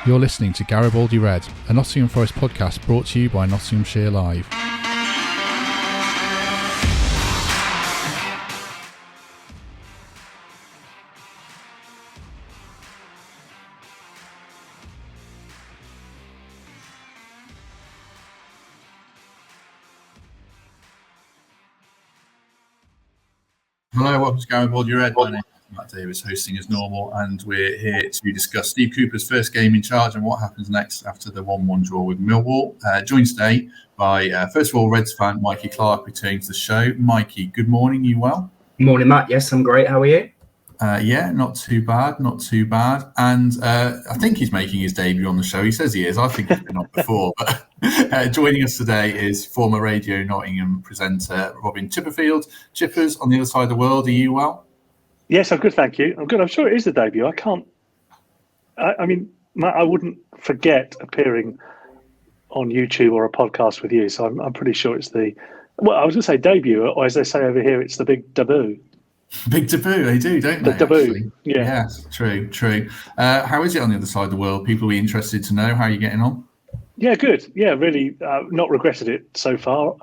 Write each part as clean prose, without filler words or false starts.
You're listening to Garibaldi Red, a Nottingham Forest podcast brought to you by Nottinghamshire Live. Hello, welcome to Garibaldi Red. My name is Matt Davies, hosting as normal, and we're here to discuss Steve Cooper's first game in charge and what happens next after the 1-1 draw with Millwall. Joined today by, first of all, Reds fan Mikey Clark returning to the show. Mikey, good morning. You well? Morning, Matt. Yes, I'm great. How are you? Yeah, not too bad, not too bad. And I think he's making his debut on the show. He says he is. I think he's been on before. But joining us today is former Radio Nottingham presenter Robin Chipperfield. Chippers, on the other side of the world, are you well? Yes, I'm good, thank you. I'm good. I'm sure it is the debut. I mean, Matt, I wouldn't forget appearing on YouTube or a podcast with you. So I'm pretty sure it's I was going to say debut, or as they say over here, it's the big debut. Big debut, they do, don't they? The debut, actually? yeah. Yes, true. How is it on the other side of the world? People will be interested to know how you're getting on. Yeah, good. Yeah, really not regretted it so far.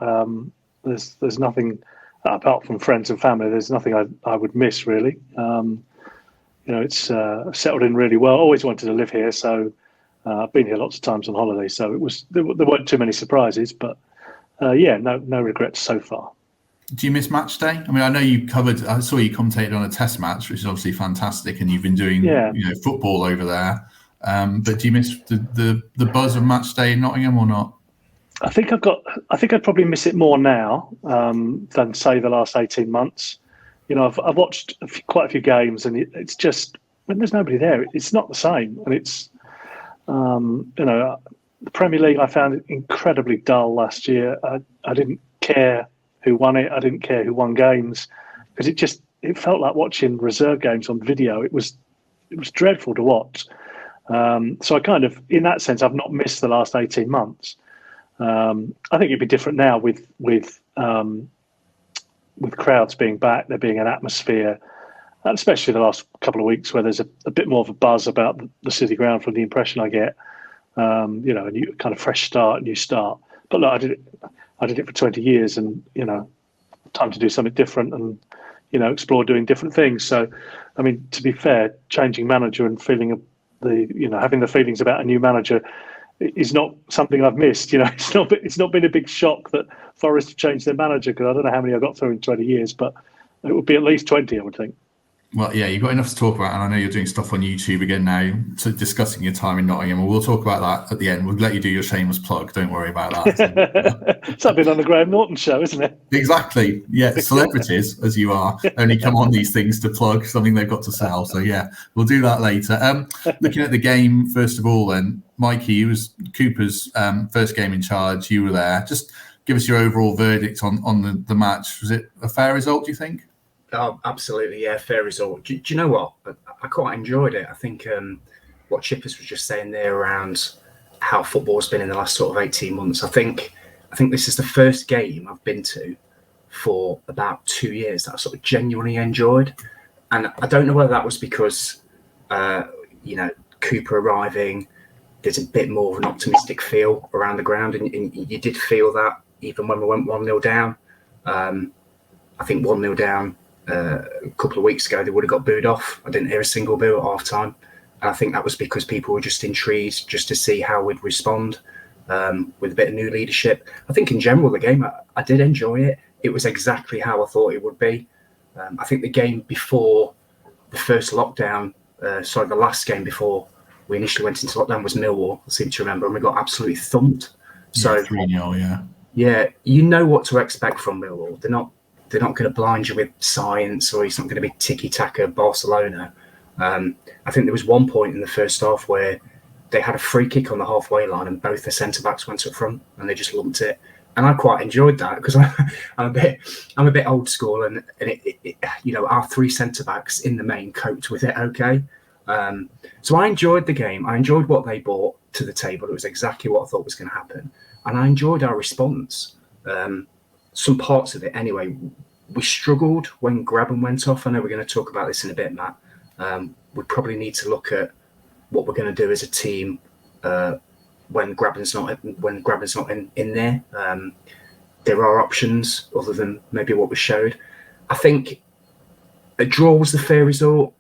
There's nothing, apart from friends and family, there's nothing I would miss, really. It's settled in really well. Always wanted to live here, so I've been here lots of times on holiday, so there weren't too many surprises, but no regrets so far. Do you miss match day? I mean, I know I saw you commentated on a test match, which is obviously fantastic, and you've been doing football over there. But do you miss the buzz of match day in Nottingham or not? I think I'd probably miss it more now than say the last 18 months. You know, I've watched quite a few games, and it's just when there's nobody there, it's not the same. And it's the Premier League I found incredibly dull last year. I didn't care who won it. I didn't care who won games because it felt like watching reserve games on video. It was dreadful to watch. So I kind of, in that sense, I've not missed the last 18 months. I think it'd be different now with crowds being back, there being an atmosphere, and especially the last couple of weeks where there's a bit more of a buzz about the City Ground from the impression I get. A new kind of fresh start, new start. But look, I did it for 20 years, and time to do something different and explore doing different things. So, I mean, to be fair, changing manager and feeling having the feelings about a new manager is not something I've missed. It's not been a big shock that Forest have changed their manager, because I don't know how many I got through in 20 years, but it would be at least 20, I would think. Well, yeah, you've got enough to talk about, and I know you're doing stuff on YouTube again now, so discussing your time in Nottingham, and we'll talk about that at the end. We'll let you do your shameless plug. Don't worry about that. Something on the Graham Norton show, isn't it? Exactly. Yeah, celebrities, as you are, only come on these things to plug something they've got to sell. So, yeah, we'll do that later. Looking at the game, first of all, then, Mikey, it was Cooper's first game in charge. You were there. Just give us your overall verdict on the match. Was it a fair result, do you think? Oh, absolutely, yeah, fair result. Do you know what? I quite enjoyed it. I think what Chippers was just saying there around how football's been in the last sort of 18 months. I think this is the first game I've been to for about 2 years that I sort of genuinely enjoyed. And I don't know whether that was because, Cooper arriving, there's a bit more of an optimistic feel around the ground. And you did feel that even when we went 1-0 down. I think 1-0 down a couple of weeks ago, they would have got booed off. I didn't hear a single boo at half time. And I think that was because people were just intrigued just to see how we'd respond with a bit of new leadership. I think in general, the game, I did enjoy it. It was exactly how I thought it would be. I think the game before the first lockdown, the last game before we initially went into lockdown was Millwall, I seem to remember, and we got absolutely thumped. So 3-0, yeah. Yeah, you know what to expect from Millwall. They're not going to blind you with science, or it's not going to be tiki-taka Barcelona. I think there was one point in the first half where they had a free kick on the halfway line and both the centre-backs went up front and they just lumped it. And I quite enjoyed that because I'm a bit old school, and our three centre-backs in the main coped with it okay. So I enjoyed the game. I enjoyed what they brought to the table. It was exactly what I thought was going to happen. And I enjoyed our response. Some parts of it anyway. We struggled when Graben went off. I know we're going to talk about this in a bit, Matt. We probably need to look at what we're going to do as a team when Graben's not in there. There are options other than maybe what was showed. I think a draw was the fair result.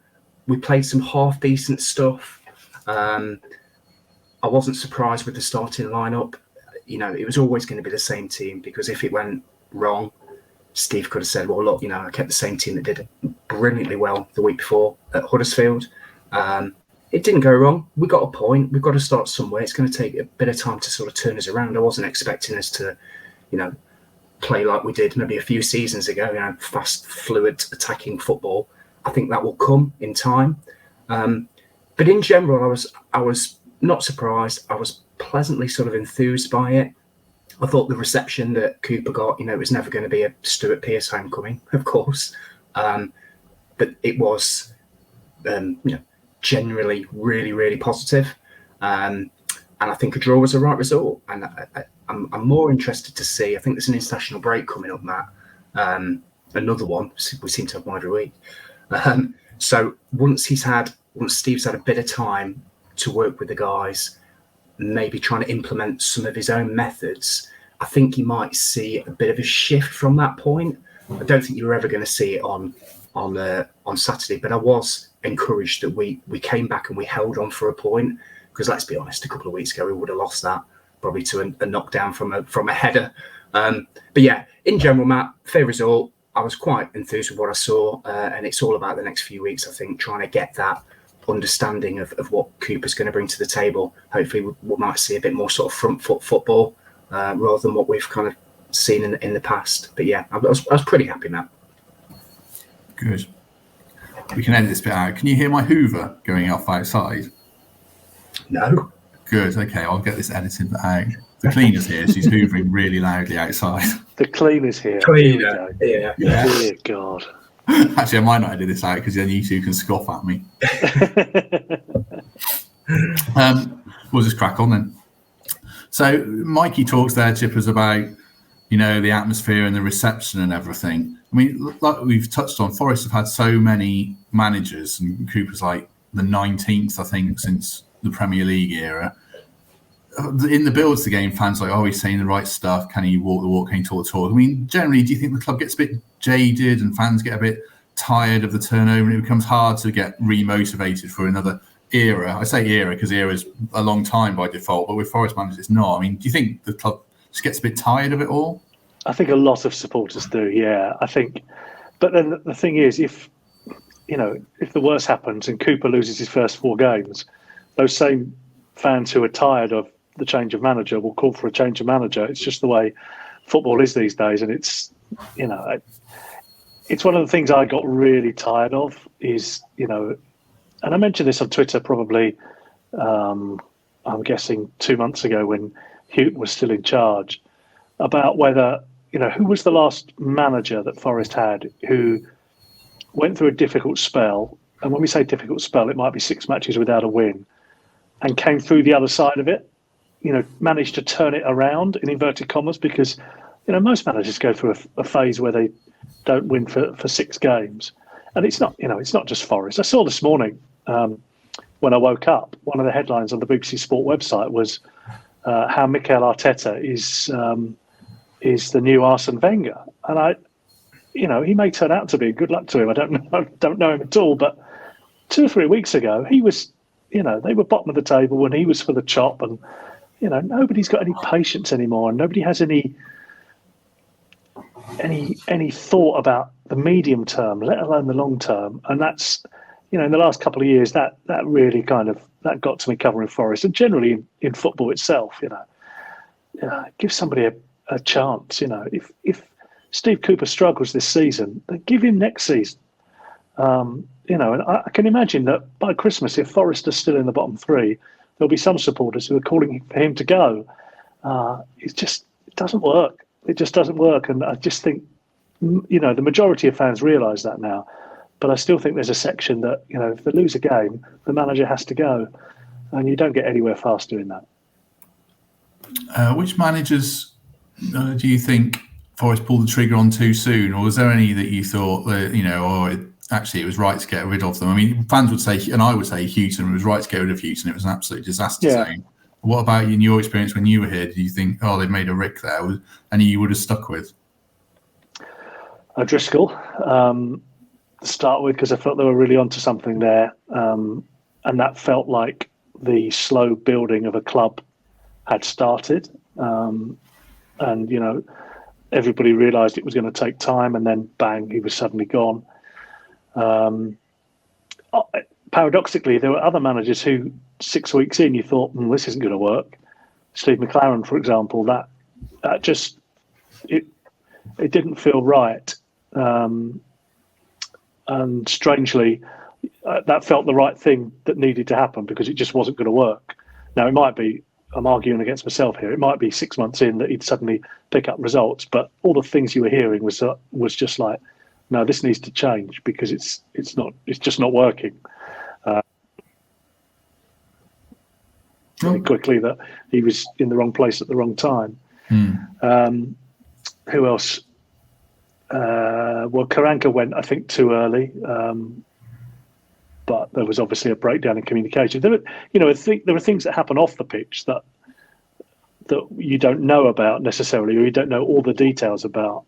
We played some half decent stuff. I wasn't surprised with the starting lineup. It was always going to be the same team, because if it went wrong, Steve could have said, well, look, I kept the same team that did brilliantly well the week before at Huddersfield. It didn't go wrong. We got a point. We've got to start somewhere. It's going to take a bit of time to sort of turn us around. I wasn't expecting us to, play like we did maybe a few seasons ago, fast, fluid, attacking football. I think that will come in time. But in general, I was not surprised. I was pleasantly sort of enthused by it. I thought the reception that Cooper got, it was never going to be a Stuart Pearce homecoming, of course. But it was, generally really, really positive. And I think a draw was the right result. And I'm more interested to see, I think there's an international break coming up, Matt. Another one. We seem to have one every week. So once Steve's had a bit of time to work with the guys, maybe trying to implement some of his own methods, I think you might see a bit of a shift from that point. I don't think you're ever going to see it on Saturday, but I was encouraged that we came back and we held on for a point, because let's be honest, a couple of weeks ago we would have lost that probably to a knockdown from a header. But yeah, in general, Matt, fair result. I was quite enthused with what I saw, and it's all about the next few weeks, I think, trying to get that understanding of what Cooper's going to bring to the table. Hopefully we might see a bit more sort of front foot football rather than what we've kind of seen in the past. But yeah, I was pretty happy, Matt. Good. We can edit this bit out. Can you hear my Hoover going off outside? No. Good. Okay, I'll get this edited out. The cleaner's here. She's hoovering really loudly outside. The cleaner's here. Cleaner. Yeah. Dear God. Actually, I might not edit this out, because then you two can scoff at me. We'll just crack on then. So Mikey talks there, Chippers, about the atmosphere and the reception and everything. I mean, like we've touched on, Forest have had so many managers, and Cooper's like the 19th, I think, since the Premier League era. In the build to the game, fans are like, oh, he's saying the right stuff. Can he walk the walk? Can he talk the talk? I mean, generally, do you think the club gets a bit jaded and fans get a bit tired of the turnover, and it becomes hard to get re-motivated for another era? I say era because era is a long time by default, but with Forest managers, it's not. I mean, do you think the club just gets a bit tired of it all? I think a lot of supporters do, yeah. I think, but then the thing is, if the worst happens and Cooper loses his first 4 games, those same fans who are tired of the change of manager will call for a change of manager. It's just the way football is these days, and it's it's one of the things I got really tired of is, and I mentioned this on Twitter probably, I'm guessing 2 months ago when Houghton was still in charge, about whether, who was the last manager that Forest had who went through a difficult spell, and when we say difficult spell, it might be 6 matches without a win, and came through the other side of it, managed to turn it around, in inverted commas, because, most managers go through a phase where they don't win for 6 games. And it's not just Forest. I saw this morning when I woke up, one of the headlines on the BBC Sport website was how Mikel Arteta is the new Arsene Wenger. And he may turn out to be. Good luck to him. I don't know him at all. But 2 or 3 weeks ago, he was, they were bottom of the table when he was for the chop, and nobody's got any patience anymore, and nobody has any thought about the medium term, let alone the long term. And that's, in the last couple of years, that really that got to me covering Forest, and generally in football itself. Give somebody a chance. If Steve Cooper struggles this season, then give him next season. And I can imagine that by Christmas, if Forest are still in the bottom 3, there'll be some supporters who are calling for him to go. It doesn't work. It just doesn't work. And I just think, the majority of fans realise that now. But I still think there's a section that, if they lose a game, the manager has to go. And you don't get anywhere fast doing that. Which managers do you think Forest pulled the trigger on too soon? Or was there any that you thought that, actually it was right to get rid of them? I mean, fans would say, and I would say, Houghton was right to get rid of Houghton. It was an absolute disaster zone. What about in your experience when you were here? Did you think, oh, they made a rick there, and you would have stuck with? O'Driscoll, to start with, because I felt they were really onto something there, and that felt like the slow building of a club had started, and everybody realised it was going to take time, and then bang, he was suddenly gone. Paradoxically, there were other managers who 6 weeks in you thought, this isn't going to work. Steve McLaren, for example, that just it didn't feel right, and strangely, that felt the right thing that needed to happen because it just wasn't going to work. Now it might be, I'm arguing against myself here, it might be 6 months in that he'd suddenly pick up results, but all the things you were hearing was just like, no, this needs to change because it's just not working. Quickly that he was in the wrong place at the wrong time. Who else? Well, Karanka went, I think, too early, but there was obviously a breakdown in communication. There were things that happen off the pitch that you don't know about necessarily, or you don't know all the details about.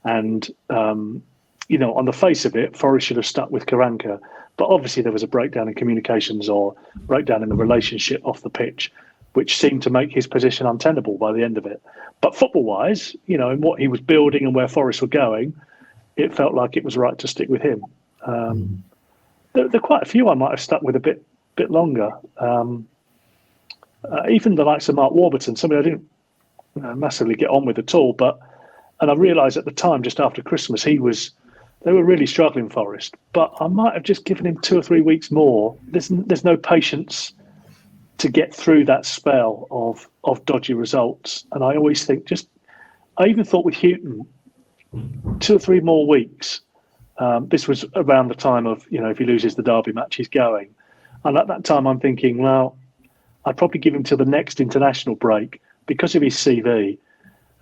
And on the face of it, Forest should have stuck with Karanka, but obviously there was a breakdown in communications or breakdown in the relationship off the pitch, which seemed to make his position untenable by the end of it. But football-wise, in what he was building and where Forest were going, it felt like it was right to stick with him. There are quite a few I might have stuck with a bit longer. Even the likes of Mark Warburton, somebody I didn't massively get on with at all. And I realised at the time, just after Christmas, they were really struggling, Forest. But I might have just given him 2 or 3 weeks more. There's no patience to get through that spell of dodgy results. And I always think I even thought with Houghton, 2 or 3 more weeks. This was around the time of, if he loses the derby match, he's going. And at that time, I'm thinking, well, I'd probably give him till the next international break because of his CV.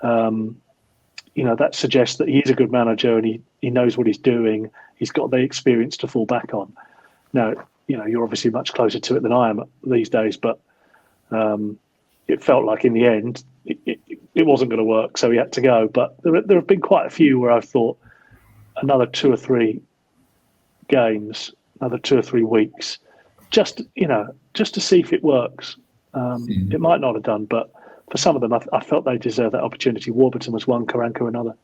That suggests that he's a good manager and he knows what he's doing. He's got the experience to fall back on. Now, you're obviously much closer to it than I am these days, but it felt like in the end, it wasn't going to work, so he had to go. But there have been quite a few where I've thought another 2 or 3 games, another 2 or 3 weeks, just to see if it works. It might not have done, but for some of them, I felt they deserved that opportunity. Warburton was one, Karanka another.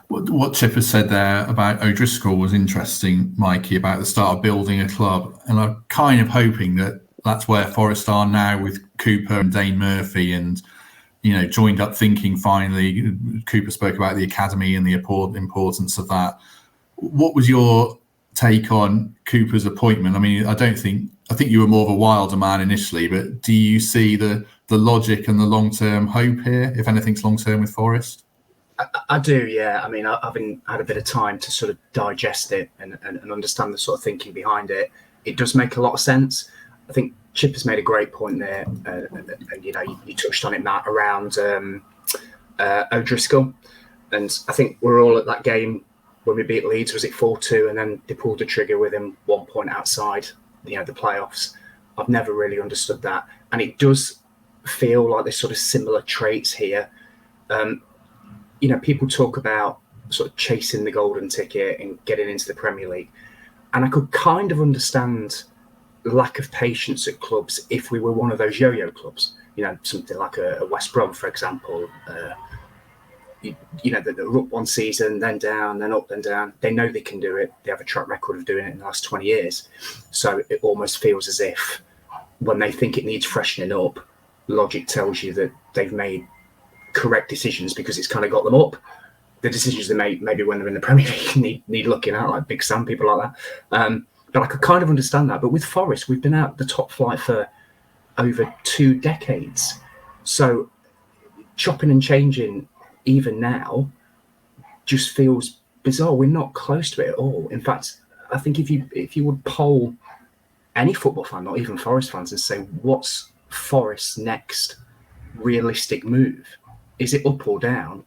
What Chipper said there about O'Driscoll was interesting, Mikey, about the start of building a club. And I'm kind of hoping that that's where Forest are now with Cooper and Dane Murphy and, joined up thinking finally. Cooper spoke about the academy and the importance of that. What was your take on Cooper's appointment? I mean, I think you were more of a Wilder man initially, but do you see the logic and the long-term hope here, if anything's long-term with Forest? I do, yeah. I mean, I've had a bit of time to sort of digest it and understand the sort of thinking behind it. It does make a lot of sense. I think Chipper's made a great point there, and you touched on it, Matt, around O'Driscoll. And I think we're all at that game when we beat Leeds, was it 4-2, and then they pulled the trigger with him 1 point outside, the playoffs. I've never really understood that. And it does feel like there's sort of similar traits here. People talk about sort of chasing the golden ticket and getting into the Premier League. And I could kind of understand the lack of patience at clubs if we were one of those yo-yo clubs, something like a West Brom, for example. They're up one season, then down, then up, then down. They know they can do it. They have a track record of doing it in the last 20 years. So it almost feels as if when they think it needs freshening up, logic tells you that they've made correct decisions because it's kind of got them up. The decisions they made maybe when they're in the Premier League need looking at, like Big Sam, people like that. But I could kind of understand that. But with Forest, we've been out the top flight for over 2 decades. So chopping and changing even now just feels bizarre. We're not close to it at all. In fact, I think if you would poll any football fan, not even Forest fans, and say, what's Forest's next realistic move? Is it up or down?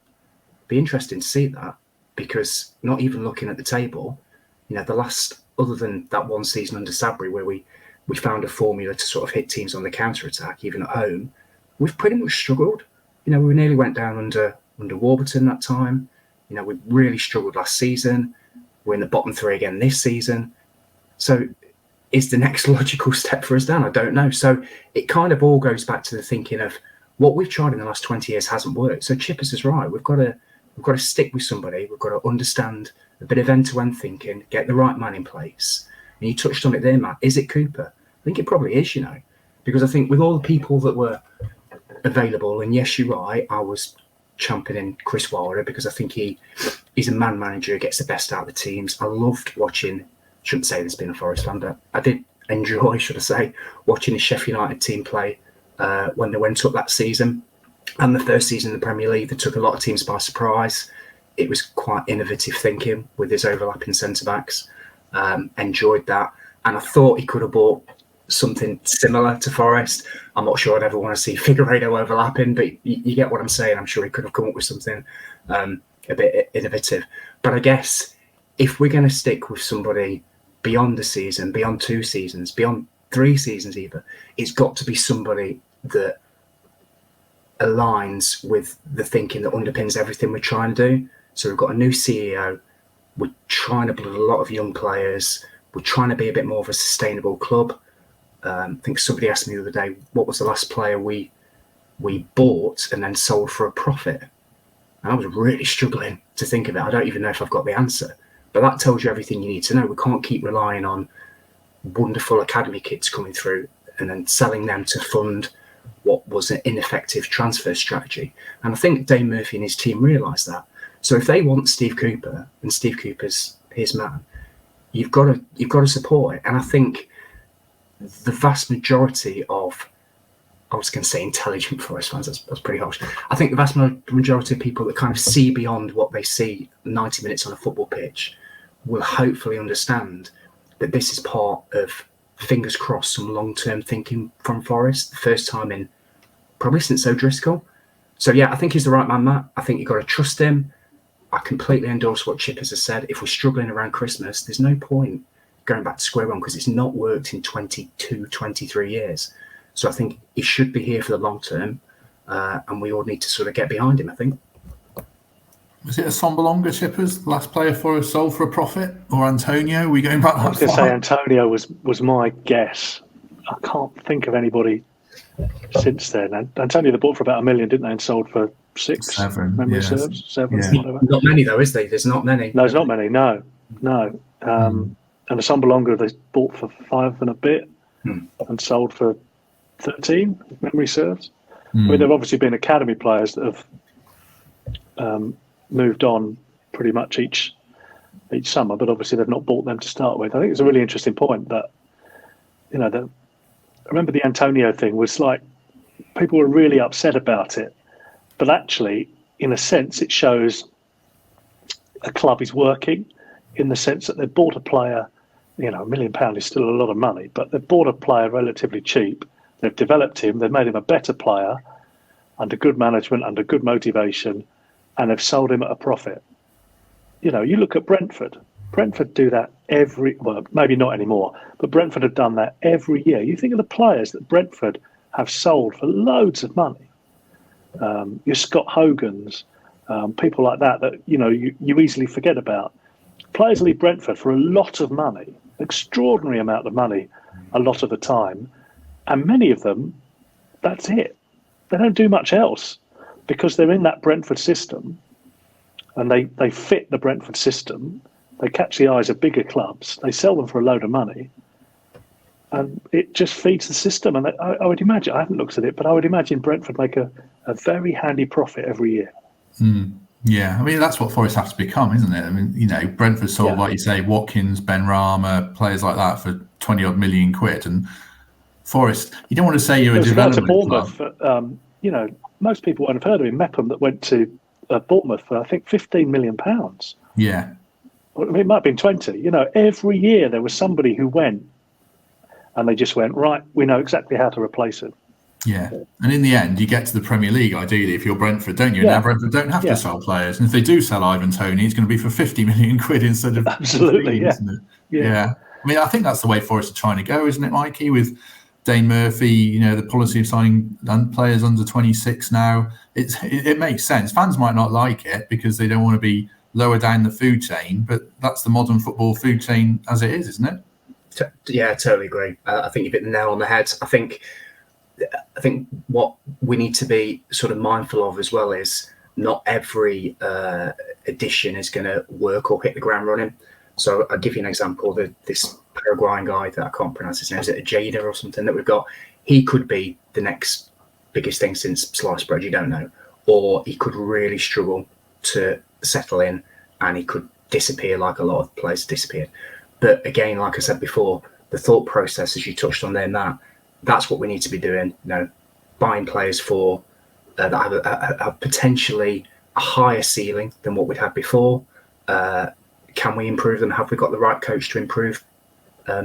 Be interesting to see that, because not even looking at the table, the last, other than that one season under Sabri where we we found a formula to sort of hit teams on the counter-attack, even at home, we've pretty much struggled. We nearly went down under Warburton that time. We really struggled last season. We're in the bottom 3 again this season. So is the next logical step for us down? I don't know. So it kind of all goes back to the thinking of what we've tried in the last 20 years hasn't worked. So Chippers is right. We've got to stick with somebody. We've got to understand a bit of end-to-end thinking, get the right man in place. And you touched on it there, Matt. Is it Cooper? I think it probably is, because I think with all the people that were available, and yes, you're right, I was championing Chris Wilder because I think he's a man manager who gets the best out of the teams. I loved watching, shouldn't say this being a Forest fan, but I did enjoy, should I say, watching the Sheffield United team play when they went up that season. And the first season in the Premier League, they took a lot of teams by surprise. It was quite innovative thinking with his overlapping centre-backs. Enjoyed that. And I thought he could have bought something similar to Forest. I'm not sure I'd ever want to see Figueiredo overlapping, but you get what I'm saying. I'm sure he could have come up with something a bit innovative. But I guess if we're going to stick with somebody beyond the season, beyond 2 seasons, beyond 3 seasons even, it's got to be somebody that aligns with the thinking that underpins everything we're trying to do. So we've got a new CEO. We're trying to build a lot of young players. We're trying to be a bit more of a sustainable club. I think somebody asked me the other day, what was the last player we bought and then sold for a profit? And I was really struggling to think of it. I don't even know if I've got the answer. But that tells you everything you need to know. We can't keep relying on wonderful academy kids coming through and then selling them to fund what was an ineffective transfer strategy. And I think Dave Murphy and his team realised that. So if they want Steve Cooper and Steve Cooper's his man, you've got to support it. And I think the vast majority of, I was going to say intelligent Forest fans, that's pretty harsh. I think the vast majority of people that kind of see beyond what they see 90 minutes on a football pitch will hopefully understand that this is part of, fingers crossed, some long-term thinking from Forest, the first time in probably since O'Driscoll. So yeah, I think he's the right man, Matt. I think you've got to trust him. I completely endorse what Chippers has said. If we're struggling around Christmas, there's no point going back to square one because it's not worked in 22, 23 years. So I think he should be here for the long term, and we all need to sort of get behind him, I think. Was it a Sombalonga, Chippers, last player for us sold for a profit? Or Antonio? Are we going back that far? I was going to say Antonio was my guess. I can't think of anybody since then. Antonio, they bought for about $1 million, didn't they, and sold for 6. 7. Memory serves. 7. Yeah. Not many though, is there? There's not many. No, there's not many. No. And the Sombalonga they bought for 5 and a bit and sold for 13. If memory serves. I mean, there've obviously been academy players that have moved on pretty much each summer, but obviously they've not bought them to start with. I think it's a really interesting point that, I remember the Antonio thing was like, people were really upset about it, but actually, in a sense, it shows a club is working in the sense that they've bought a player, £1 million is still a lot of money, but they've bought a player relatively cheap. They've developed him. They've made him a better player under good management, under good motivation, and they've sold him at a profit. You look at Brentford. Brentford do that maybe not anymore, but Brentford have done that every year. You think of the players that Brentford have sold for loads of money. Your Scott Hogans, people like that you easily forget about. Players leave Brentford for a lot of money, extraordinary amount of money, a lot of the time, and many of them, that's it. They don't do much else because they're in that Brentford system and they fit the Brentford system. They catch the eyes of bigger clubs. They sell them for a load of money and it just feeds the system. And I would imagine, I haven't looked at it, but I would imagine Brentford make a very handy profit every year. Yeah, I mean, that's what Forest have to become, isn't it? I mean, Brentford sold, like you say, Watkins, Ben Rama, players like that for 20-odd million quid. And Forest, you don't want to say you're a development Bournemouth, club. Most people won't have heard of him. Mepham that went to Bournemouth for, I think, £15 million. Yeah. It might have been 20. Every year there was somebody who went and they just went, right, we know exactly how to replace him. Yeah. And in the end, you get to the Premier League, ideally, if you're Brentford, don't you? Yeah. Now Brentford don't have to sell players. And if they do sell Ivan Toney, it's going to be for 50 million quid instead of Absolutely, 15, isn't it? Yeah. I mean, I think that's the way Forest are trying to go, isn't it, Mikey? With Dane Murphy, the policy of signing players under 26 now, it makes sense. Fans might not like it because they don't want to be lower down the food chain, but that's the modern football food chain as it is, isn't it? Yeah, totally agree. I think you've hit the nail on the head. I think what we need to be sort of mindful of as well is not every addition is going to work or hit the ground running. So I'll give you an example. This Paraguayan guy that I can't pronounce his name, is it Ajeda or something that we've got? He could be the next biggest thing since sliced bread, you don't know. Or he could really struggle to settle in and he could disappear like a lot of players disappeared. But again, like I said before, the thought process, as you touched on there, that's what we need to be doing. Buying players for that have potentially a higher ceiling than what we'd had before. Can we improve them? Have we got the right coach to improve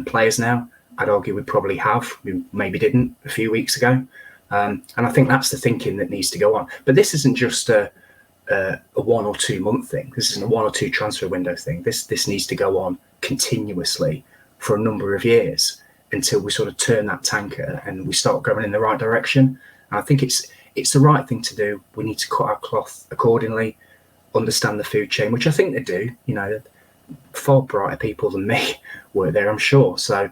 players now? I'd argue we probably have. We maybe didn't a few weeks ago. And I think that's the thinking that needs to go on. But this isn't just a 1 or 2 month thing. This isn't a 1 or 2 transfer window thing. This needs to go on continuously for a number of years until we sort of turn that tanker and we start going in the right direction. And I think it's the right thing to do. We need to cut our cloth accordingly, understand the food chain, which I think they do. Far brighter people than me work there, I'm sure. So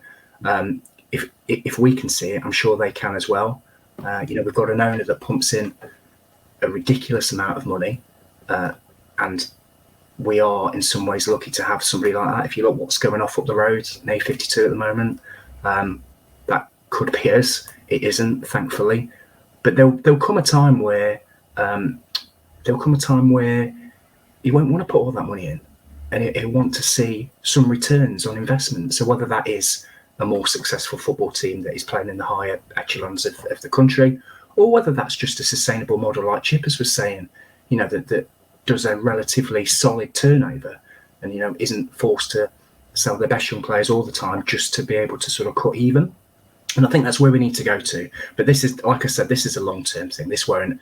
if we can see it, I'm sure they can as well. We've got an owner that pumps in a ridiculous amount of money, and we are in some ways lucky to have somebody like that. If you look what's going off up the road in A52 at the moment, that could be us. It isn't, thankfully. But there'll come a time where you won't want to put all that money in, and he'll want to see some returns on investment. So whether that is a more successful football team that is playing in the higher echelons of the country, or whether that's just a sustainable model like Chippers was saying, that does a relatively solid turnover and, isn't forced to sell their best young players all the time just to be able to sort of cut even. And I think that's where we need to go to. But this is, like I said, this is a long-term thing. This won't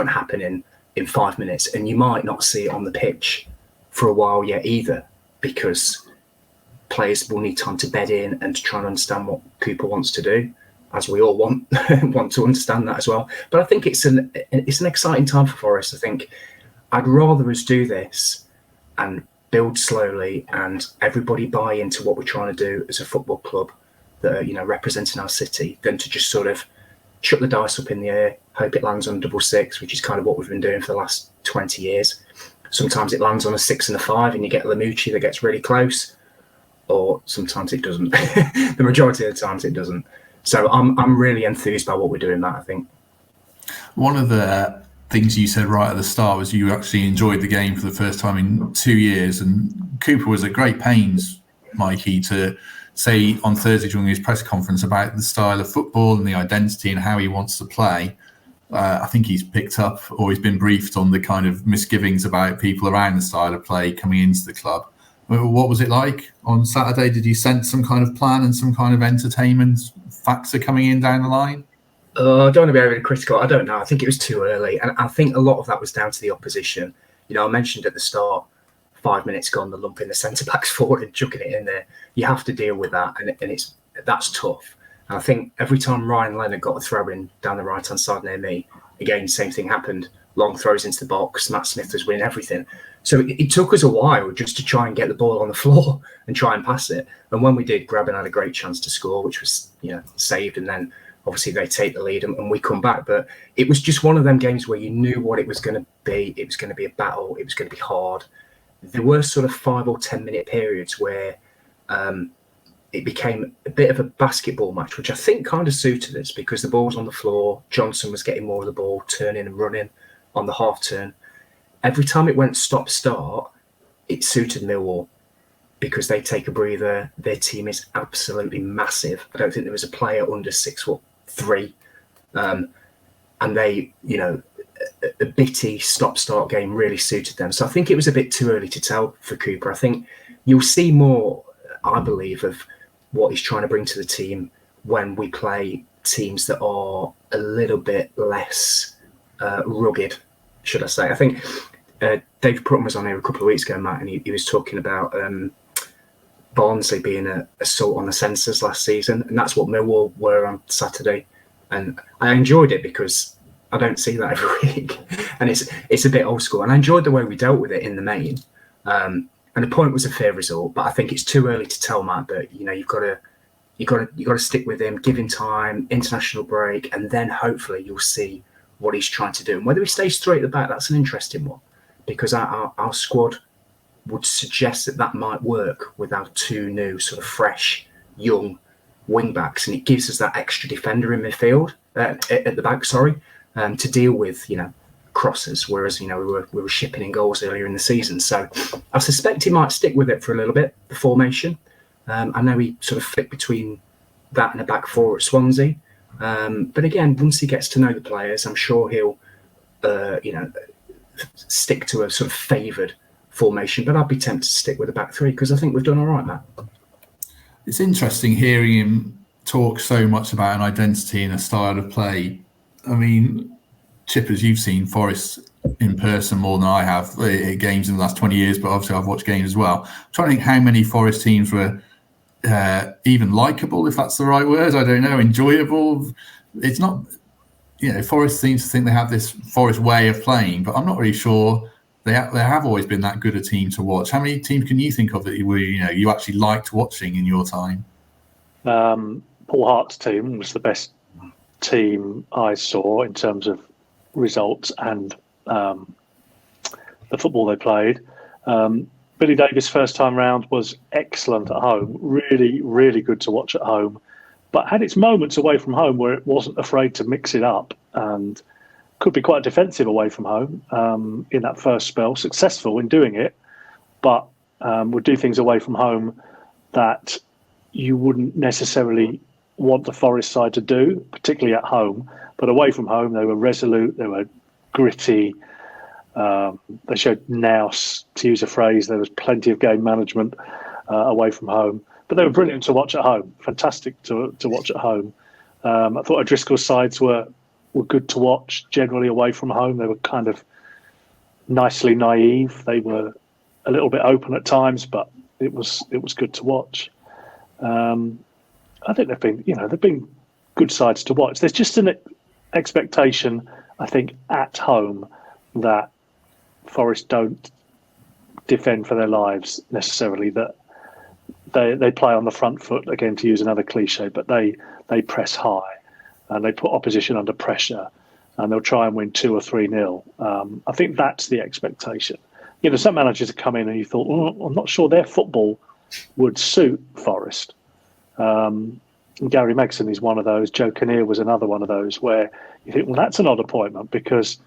happen in 5 minutes. And you might not see it on the pitch for a while yet either, because players will need time to bed in and to try and understand what Cooper wants to do, as we all want to understand that as well. But I think it's an exciting time for Forest. I think I'd rather us do this and build slowly and everybody buy into what we're trying to do as a football club that are, representing our city, than to just sort of chuck the dice up in the air, hope it lands on 6-6, which is kind of what we've been doing for the last 20 years. Sometimes it lands on a 6 and a 5 and you get Lamucci that gets really close, or sometimes it doesn't. The majority of the times it doesn't. So I'm really enthused by what we're doing, Matt, I think. One of the things you said right at the start was you actually enjoyed the game for the first time in 2 years, and Cooper was at great pains, Mikey, to say on Thursday during his press conference about the style of football and the identity and how he wants to play. I think he's picked up, or he's been briefed on the kind of misgivings about people around the style of play coming into the club. What was it like on Saturday? Did you sense some kind of plan and some kind of entertainment factor coming in down the line? I don't want to be overly critical. I don't know. I think it was too early. And I think a lot of that was down to the opposition. I mentioned at the start, 5 minutes gone, the lump in the centre-backs forward and chucking it in there. You have to deal with that, and that's tough. And I think every time Ryan Leonard got a throw in down the right-hand side near me, again, same thing happened. Long throws into the box. Matt Smith was winning everything. So it took us a while just to try and get the ball on the floor and try and pass it. And when we did, Graben had a great chance to score, which was saved. And then obviously they take the lead and we come back. But it was just one of them games where you knew what it was going to be. It was going to be a battle. It was going to be hard. There were sort of 5 or 10 minute periods where it became a bit of a basketball match, which I think kind of suited us because the ball was on the floor. Johnson was getting more of the ball, turning and running on the half turn. Every time it went stop-start, it suited Millwall because they take a breather. Their team is absolutely massive. I don't think there was a player under 6'3", and they, a bitty stop-start game really suited them. So I think it was a bit too early to tell for Cooper. I think you'll see more, I believe, of what he's trying to bring to the team when we play teams that are a little bit less rugged, should I say. I think Dave Prutton was on here a couple of weeks ago, Matt, and he was talking about Barnsley being a assault on the senses last season, and that's what Millwall were on Saturday. And I enjoyed it because I don't see that every week, and it's a bit old school. And I enjoyed the way we dealt with it in the main. And the point was a fair result, but I think it's too early to tell Matt that you've got to stick with him, give him time, international break, and then hopefully you'll see what he's trying to do. And whether he stays straight at the back, that's an interesting one, because our squad would suggest that might work with our two new sort of fresh, young wing backs, and it gives us that extra defender in midfield at the back, to deal with crosses, whereas we were shipping in goals earlier in the season. So I suspect he might stick with it for a little bit, the formation. I know he sort of flipped between that and a back four at Swansea, but again, once he gets to know the players, I'm sure he'll stick to a sort of favoured formation. But I'd be tempted to stick with a back three because I think we've done all right, Matt. It's interesting hearing him talk so much about an identity and a style of play. I mean, Chippers, you've seen Forest in person more than I have at games in the last 20 years, but obviously I've watched games as well. I'm trying to think how many Forest teams were even likeable, if that's the right word. I don't know, enjoyable. It's not, Forest seems to think they have this Forest way of playing, but I'm not really sure they have always been that good a team to watch. How many teams can you think of that you actually liked watching in your time? Paul Hart's team was the best team I saw in terms of results and the football they played. Billy Davies' first time round was excellent at home, really, really good to watch at home, but had its moments away from home where it wasn't afraid to mix it up and could be quite defensive away from home in that first spell, successful in doing it, but would do things away from home that you wouldn't necessarily want the Forest side to do, particularly at home. But away from home, they were resolute, they were gritty, they showed nous, to use a phrase. There was plenty of game management away from home. But they were brilliant to watch at home, fantastic to watch at home. I thought O'Driscoll's sides were good to watch, generally away from home. They were kind of nicely naive. They were a little bit open at times, but it was good to watch. I think they've been good sides to watch. There's just an expectation, I think, at home that Forest don't defend for their lives necessarily, that they play on the front foot, again, to use another cliche, but they press high and they put opposition under pressure and they'll try and win 2 or 3-0. I think that's the expectation. Some managers have come in and you thought, I'm not sure their football would suit Forest. Gary Megson is one of those. Joe Kinnear was another one of those where you think, well, that's an odd appointment because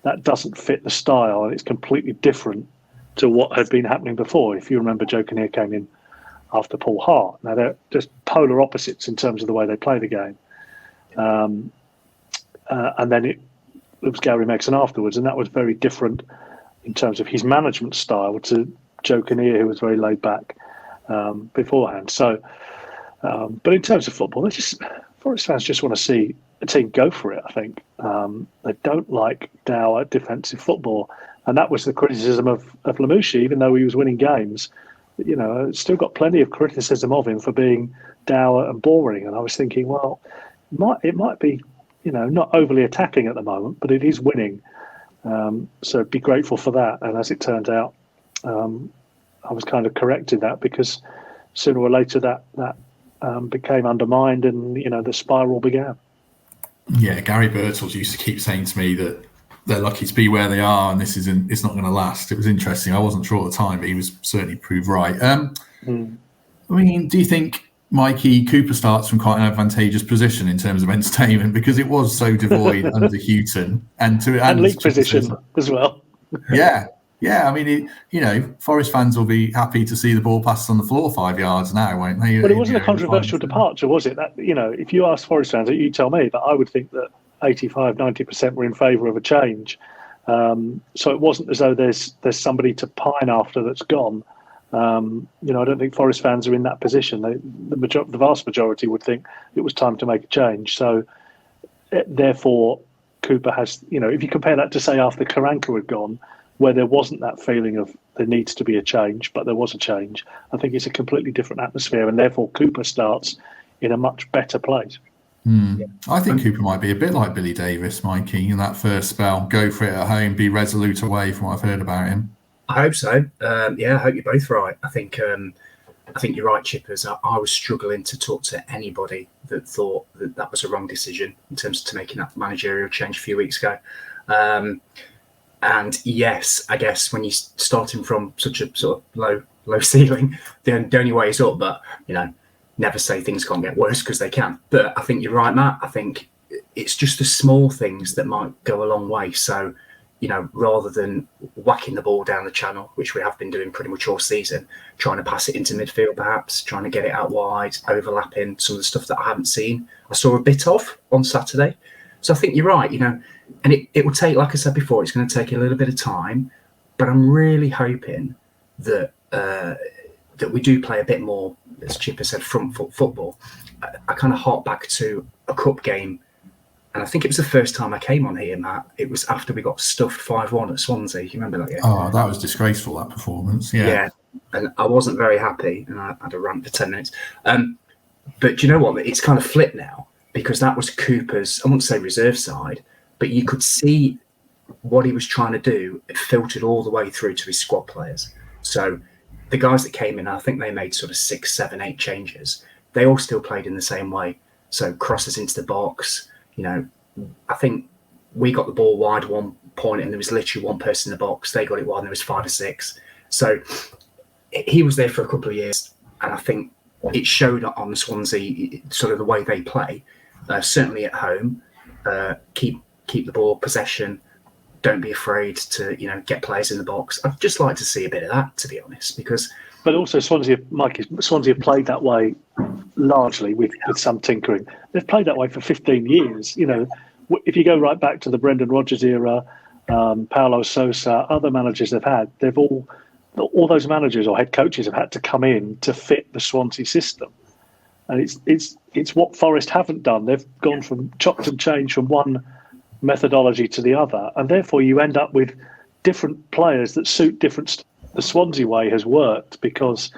that doesn't fit the style and it's completely different to what had been happening before. If you remember, Joe Kinnear came in after Paul Hart. Now, they're just polar opposites in terms of the way they play the game. And then it was Gary Megson afterwards, and that was very different in terms of his management style to Joe Kinnear, who was very laid back beforehand. So, but in terms of football, Forest fans just want to see a team go for it, I think. They don't like dour defensive football. And that was the criticism of Lamouchi, even though he was winning games. Still got plenty of criticism of him for being dour and boring. And I was thinking, well, it might be, not overly attacking at the moment, but it is winning. So be grateful for that. And as it turned out, I was kind of corrected that because sooner or later that became undermined and, the spiral began. Yeah, Gary Birtles used to keep saying to me that they're lucky to be where they are and it's not going to last. It was interesting. I wasn't sure at the time, but he was certainly proved right. I mean, do you think Mikey Cooper starts from quite an advantageous position in terms of entertainment because it was so devoid under Houghton and league position as well? Yeah. I mean, Forest fans will be happy to see the ball pass on the floor 5 yards now, won't they? But it wasn't a controversial departure, was it? That if you ask Forest fans, you tell me, but I would think that 85-90% were in favour of a change. So it wasn't as though there's somebody to pine after that's gone. I don't think Forest fans are in that position. The vast majority would think it was time to make a change. So therefore, Cooper has, if you compare that to say after Karanka had gone, where there wasn't that feeling of there needs to be a change, but there was a change. I think it's a completely different atmosphere, and therefore Cooper starts in a much better place. I think Cooper might be a bit like Billy Davies, Mikey, in that first spell. Go for it at home, be resolute away, from what I've heard about him. I hope so. I hope you're both right. I think you're right, Chippers. I was struggling to talk to anybody that thought that was a wrong decision in terms of making that managerial change a few weeks ago. And yes, I guess when you're starting from such a sort of low ceiling, the only way is up. But never say things can't get worse, because they can. But I think you're right, Matt. I think it's just the small things that might go a long way. So, rather than whacking the ball down the channel, which we have been doing pretty much all season, trying to pass it into midfield, perhaps trying to get it out wide, overlapping some of the stuff that I haven't seen. I saw a bit of on Saturday. So I think you're right, and it will take, like I said before, it's going to take a little bit of time, but I'm really hoping that we do play a bit more, as Chipper said, front foot football. I kind of hark back to a cup game, and I think it was the first time I came on here, Matt. It was after we got stuffed 5-1 at Swansea. You remember that game? Oh, that was disgraceful, that performance. Yeah, and I wasn't very happy, and I had a rant for 10 minutes. But do you know what? It's kind of flipped now, because that was Cooper's, I wouldn't say reserve side, but you could see what he was trying to do. It filtered all the way through to his squad players. So the guys that came in, I think they made sort of 6, 7, 8 changes. They all still played in the same way. So crosses into the box. I think we got the ball wide one point, and there was literally one person in the box. They got it wide, and there was 5 or 6. So he was there for a couple of years, and I think it showed on the Swansea, sort of the way they play. Certainly at home, keep the ball, possession. Don't be afraid to get players in the box. I'd just like to see a bit of that, to be honest, because. But also Swansea have played that way largely with some tinkering. They've played that way for 15 years. If you go right back to the Brendan Rodgers era, Paulo Sousa, other managers they've had, they've all those managers or head coaches have had to come in to fit the Swansea system. And it's what Forest haven't done. They've gone from chopped and changed from one methodology to the other, and therefore you end up with different players that suit different. The Swansea way has worked because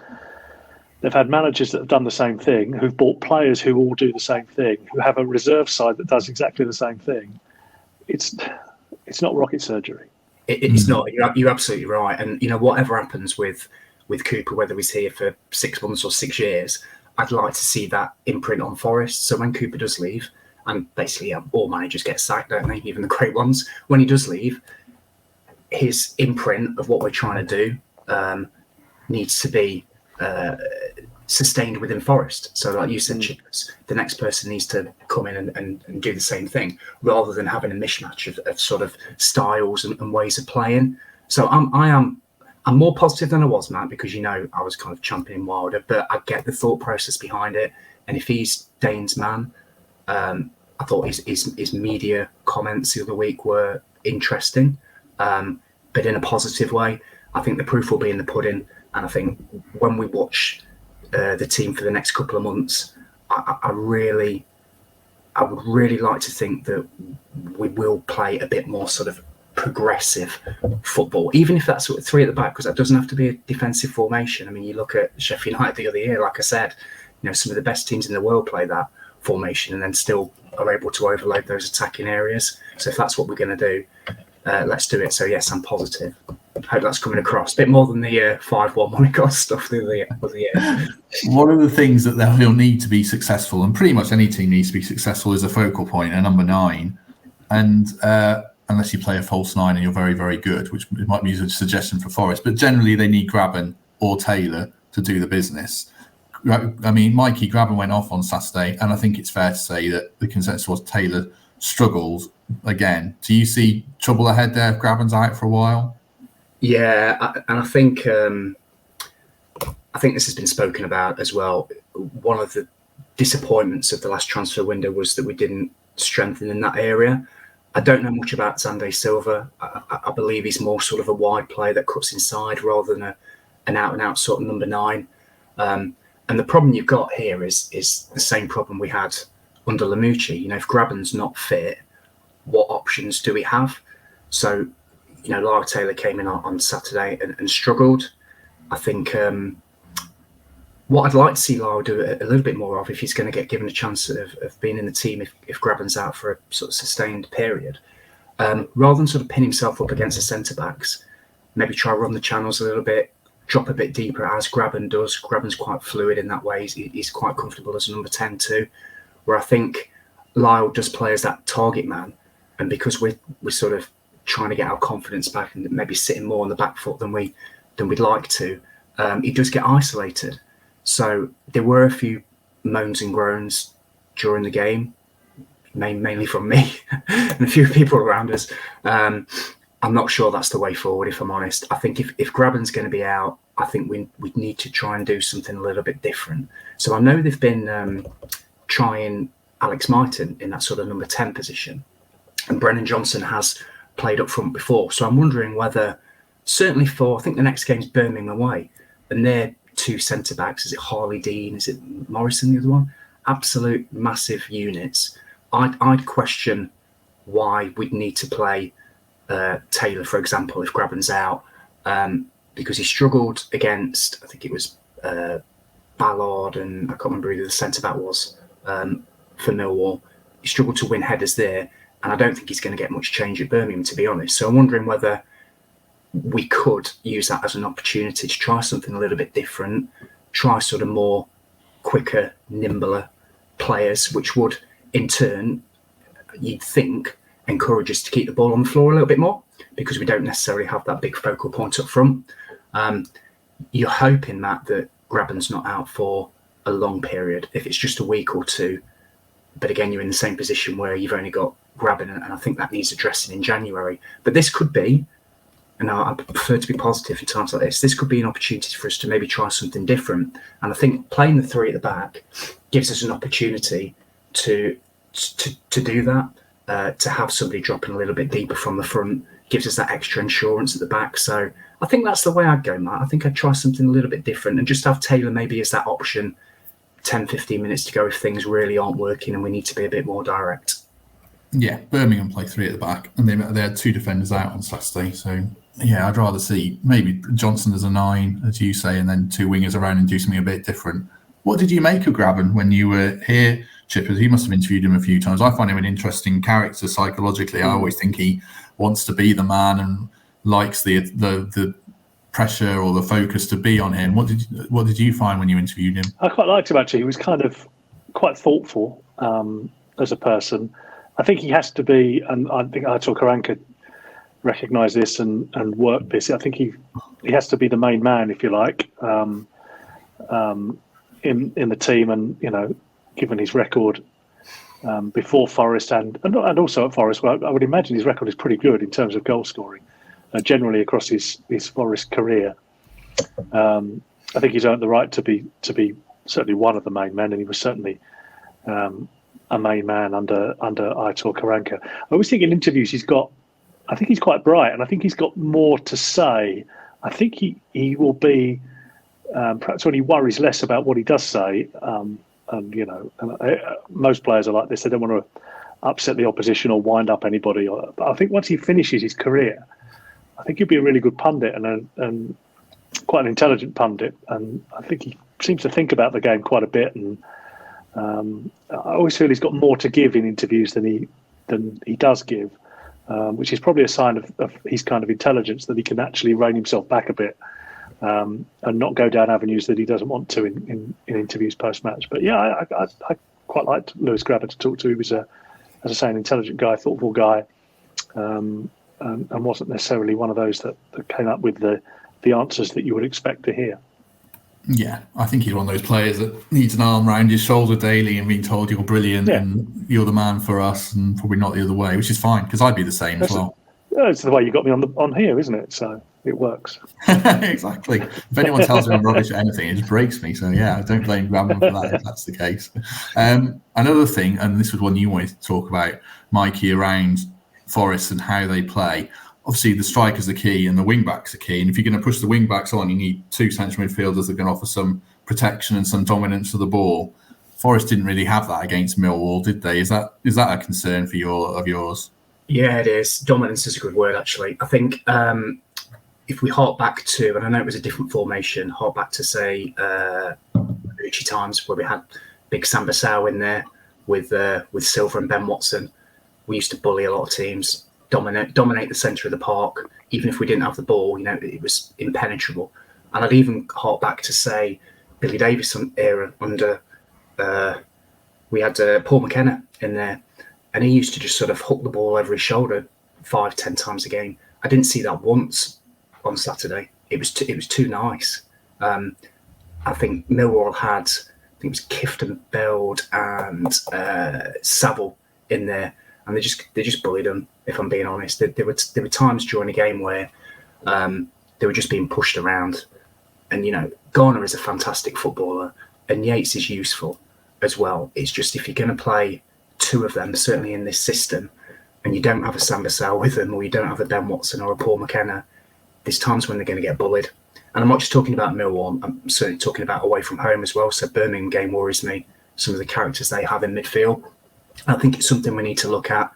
they've had managers that have done the same thing, who've bought players who all do the same thing, who have a reserve side that does exactly the same thing. It's not rocket surgery. It's not. You're absolutely right. And whatever happens with Cooper, whether he's here for 6 months or 6 years, I'd like to see that imprint on Forest. So when Cooper does leave, and basically all managers get sacked, don't they? Even the great ones. When he does leave, his imprint of what we're trying to do needs to be sustained within Forest. So like you said, Chippers, the next person needs to come in and do the same thing, rather than having a mismatch of sort of styles and ways of playing. So I'm more positive than I was, Matt, because I was kind of championing Wilder, but I get the thought process behind it. And if he's Dane's man, I thought his media comments the other week were interesting, but in a positive way. I think the proof will be in the pudding, and I think when we watch the team for the next couple of months, I would really like to think that we will play a bit more sort of progressive football, even if that's sort of 3 at the back, because that doesn't have to be a defensive formation. I mean, you look at Sheffield United the other year, like I said, some of the best teams in the world play that formation and then still are able to overload those attacking areas. So if that's what we're going to do, let's do it. So yes, I'm positive. Hope that's coming across a bit more than the 5-1 when we got stuff the other year. One of the things that they'll need to be successful, and pretty much any team needs to be successful, is a focal point, a number 9. And unless you play a false 9 and you're very, very good, which might be a suggestion for Forest, but generally they need Graben or Taylor to do the business. I mean, Mikey, Graben went off on Saturday, and I think it's fair to say that the consensus was Taylor struggles again. Do you see trouble ahead there if Graben's out for a while? Yeah, and I think this has been spoken about as well. One of the disappointments of the last transfer window was that we didn't strengthen in that area. I don't know much about Xande Silva. I believe he's more sort of a wide player that cuts inside rather than an out-and-out sort of number 9. And the problem you've got here is the same problem we had under Lamucci. If Graben's not fit, what options do we have? So, Lyle Taylor came in on Saturday and struggled. I think what I'd like to see Lyle do a little bit more of, if he's going to get given a chance of being in the team, if Graben's out for a sort of sustained period, rather than sort of pin himself up against the centre-backs, maybe try run the channels a little bit, drop a bit deeper as Graben does. Graben's quite fluid in that way. He's quite comfortable as a number 10 too, where I think Lyle does play as that target man. And because we're sort of trying to get our confidence back and maybe sitting more on the back foot than we'd like to, he does get isolated. So there were a few moans and groans during the game, mainly from me and a few people around us. I'm not sure that's the way forward, if I'm honest. I think if Graben's going to be out, I think we need to try and do something a little bit different. So I know they've been trying Alex Mighton in that sort of number 10 position, and Brennan Johnson has played up front before. So I'm wondering whether, certainly I think the next game's Birmingham away, and they're 2 centre-backs. Is it Harley Dean? Is it Morrison, the other one? Absolute massive units. I'd question why we'd need to play Taylor, for example, if Graben's out, because he struggled against, I think it was Ballard, and I can't remember who the centre-back was for Millwall. He struggled to win headers there, and I don't think he's going to get much change at Birmingham, to be honest. So I'm wondering whether we could use that as an opportunity to try something a little bit different, try sort of more quicker, nimbler players, which would in turn, you'd think, encourage us to keep the ball on the floor a little bit more, because we don't necessarily have that big focal point up front. You're hoping that Graben's not out for a long period, if it's just a week or two. But again, you're in the same position where you've only got Graben, and I think that needs addressing in January. But this could be, and I prefer to be positive in times like this could be an opportunity for us to maybe try something different. And I think playing the 3 at the back gives us an opportunity to do that, to have somebody dropping a little bit deeper from the front, gives us that extra insurance at the back. So I think that's the way I'd go, Matt. I think I'd try something a little bit different and just have Taylor maybe as that option, 10, 15 minutes to go if things really aren't working and we need to be a bit more direct. Yeah, Birmingham play 3 at the back, and they had 2 defenders out on Saturday. So yeah, I'd rather see maybe Johnson as a 9, as you say, and then 2 wingers around and do something a bit different. What did you make of Graben when you were here, Chippers? You must have interviewed him a few times. I find him an interesting character psychologically. I always think he wants to be the man and likes the pressure or the focus to be on him. What did you find when you interviewed him? I quite liked him, actually. He was kind of quite thoughtful as a person. I think he has to be, and I think Aitor Karanka recognised this and worked this. I think he has to be the main man, if you like, in the team, and given his record before Forest and also at Forest, well, I would imagine his record is pretty good in terms of goal scoring, generally across his Forest career. I think he's earned the right to be certainly one of the main men, and he was certainly a main man under Aitor Karanka. I always think in interviews I think he's quite bright, and I think he's got more to say. I think he will be perhaps when he worries less about what he does say. Most players are like this; they don't want to upset the opposition or wind up anybody. But I think once he finishes his career, I think he'll be a really good pundit and quite an intelligent pundit. And I think he seems to think about the game quite a bit. And I always feel he's got more to give in interviews than he does give, which is probably a sign of his kind of intelligence, that he can actually rein himself back a bit and not go down avenues that he doesn't want to in interviews post-match. But yeah, I quite liked Lewis Graben to talk to. He was, as I say, an intelligent guy, thoughtful guy, and wasn't necessarily one of those that came up with the answers that you would expect to hear. Yeah, I think he's one of those players that needs an arm around his shoulder daily and being told you're brilliant and you're the man for us, and probably not the other way, which is fine, because I'd be the same as well. It's the way you got me on here, isn't it? So it works. Exactly. If anyone tells me I'm rubbish at anything, it just breaks me. So yeah, I don't blame Graben for that if that's the case. Another thing, and this was one you wanted to talk about, Mikey, around Forest and how they play. Obviously, the strikers are key and the wing-backs are key. And if you're going to push the wing-backs on, you need 2 central midfielders that are going to offer some protection and some dominance of the ball. Forest didn't really have that against Millwall, did they? Is that a concern of yours? Yeah, it is. Dominance is a good word, actually. I think if we hark back to, and I know it was a different formation, hark back to, say, Uchi times where we had big Sambasau in there with Silver and Ben Watson. We used to bully a lot of teams, dominate the centre of the park. Even if we didn't have the ball, it was impenetrable. And I'd even hark back to, say, Billy Davies era under, we had Paul McKenna in there. And he used to just sort of hook the ball over his shoulder 5-10 times a game. I didn't see that once on Saturday. It was too nice. I think Millwall had, I think it was Kifton Beld and Saville in there, and they just bullied them. If I'm being honest, there were times during the game where they were just being pushed around. And Garner is a fantastic footballer, and Yates is useful as well. It's just if you're going to play two of them, certainly in this system, and you don't have a Sambasau with them, or you don't have a Ben Watson or a Paul McKenna, there's times when they're going to get bullied. And I'm not just talking about Millwall, I'm certainly talking about away from home as well. So Birmingham game worries me, some of the characters they have in midfield. I think it's something we need to look at.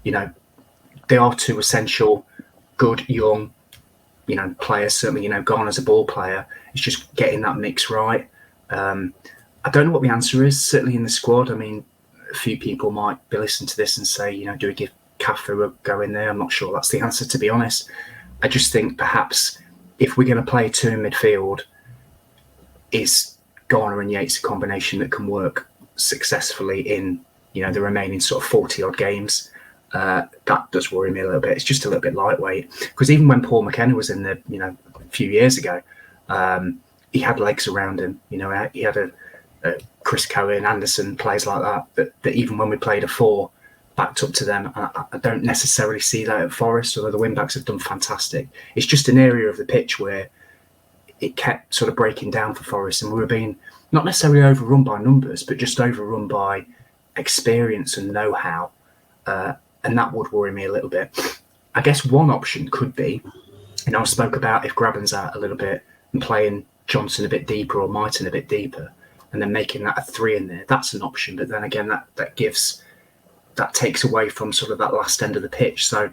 They are two essential, good, young, players. Certainly, Garner's a ball player. It's just getting that mix right. I don't know what the answer is, certainly in the squad. I mean, a few people might be listening to this and say, do we give Cafu a go in there? I'm not sure that's the answer, to be honest. I just think perhaps if we're going to play two in midfield, is Garner and Yates a combination that can work successfully in, the remaining sort of 40-odd games? That does worry me a little bit. It's just a little bit lightweight. Because even when Paul McKenna was in there, a few years ago, he had legs around him. He had a Chris Cohen, Anderson, players like that even when we played a four, backed up to them. I don't necessarily see that at Forest, although the wing-backs have done fantastic. It's just an area of the pitch where it kept sort of breaking down for Forest, and we were being not necessarily overrun by numbers, but just overrun by experience and know-how. And that would worry me a little bit. I guess one option could be, I spoke about if Graben's out a little bit and playing Johnson a bit deeper or Mighton a bit deeper, and then making that a three in there. That's an option. But then again, that takes away from sort of that last end of the pitch. So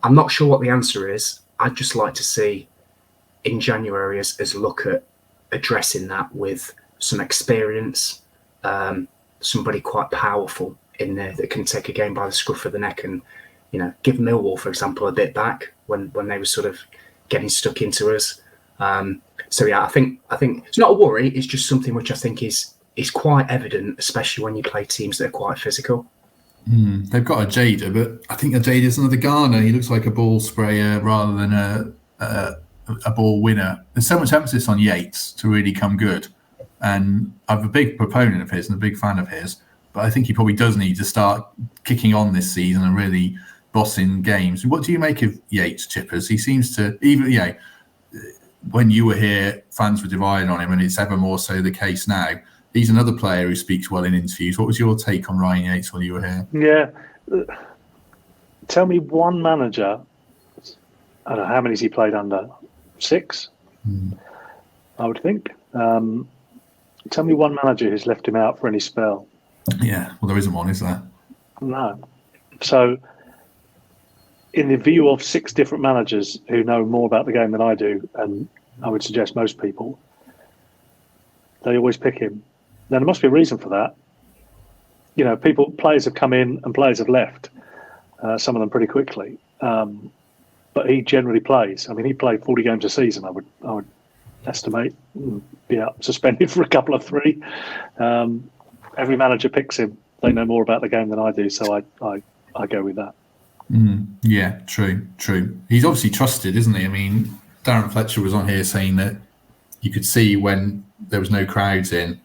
I'm not sure what the answer is. I'd just like to see in January as a look at addressing that with some experience, somebody quite powerful in there that can take a game by the scruff of the neck and, give Millwall, for example, a bit back when they were sort of getting stuck into us. So yeah, I think it's not a worry. It's just something which I think is quite evident, especially when you play teams that are quite physical. They've got a Jada, but I think a Jada is another Garner. He looks like a ball sprayer rather than a ball winner. There's so much emphasis on Yates to really come good, and I'm a big proponent of his and a big fan of his. But I think he probably does need to start kicking on this season and really bossing games. What do you make of Yates, Chippers? He seems to even when you were here, fans were divided on him, and it's ever more so the case now. He's another player who speaks well in interviews. What was your take on Ryan Yates when you were here? Yeah. Tell me one manager, I don't know, how many has he played under? 6, I would think. Tell me one manager who's left him out for any spell. Yeah, well, there isn't one, is there? No. So, in the view of 6 different managers who know more about the game than I do, and I would suggest most people, they always pick him. Now, there must be a reason for that. Players have come in and players have left, some of them pretty quickly. But he generally plays. I mean, he played 40 games a season, I would estimate. Be out suspended for a couple of 3. Every manager picks him. They know more about the game than I do, so I go with that. Yeah, true. He's obviously trusted, isn't he? I mean, Darren Fletcher was on here saying that you could see when there was no crowds in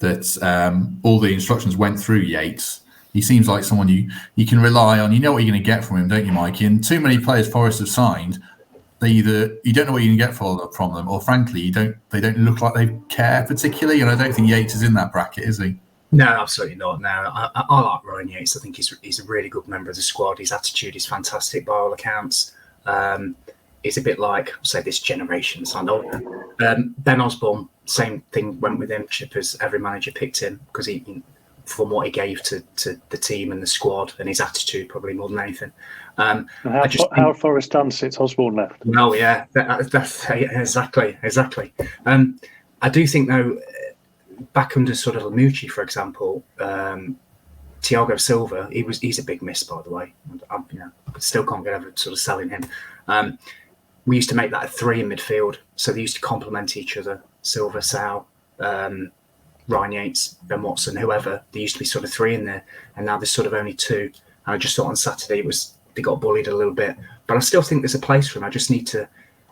that all the instructions went through Yates. He seems like someone you can rely on. You know what you're going to get from him, don't you, Mikey? And too many players Forest have signed, you don't know what you can get from them, or frankly, they don't look like they care particularly. And I don't think Yates is in that bracket, is he? No, absolutely not. No, I like Ryan Yates. I think he's a really good member of the squad. His attitude is fantastic by all accounts. He's a bit like, say, this generation's. I know Ben Osborne, same thing went with him. Chippers, every manager picked him because he from what he gave to the team and the squad and his attitude, probably more than anything. How have Forest done since Osborne left? No, yeah, that's exactly. I do think though, back under sort of Lamucci, for example, Thiago Silva, he's a big miss, by the way. I still can't get over sort of selling him. We used to make that a 3 in midfield, so they used to complement each other. Silva, Sal, Ryan Yates, Ben Watson, whoever. There used to be sort of 3 in there, and now there's sort of only 2. And I just thought on Saturday they got bullied a little bit, but I still think there's a place for him. I just need to.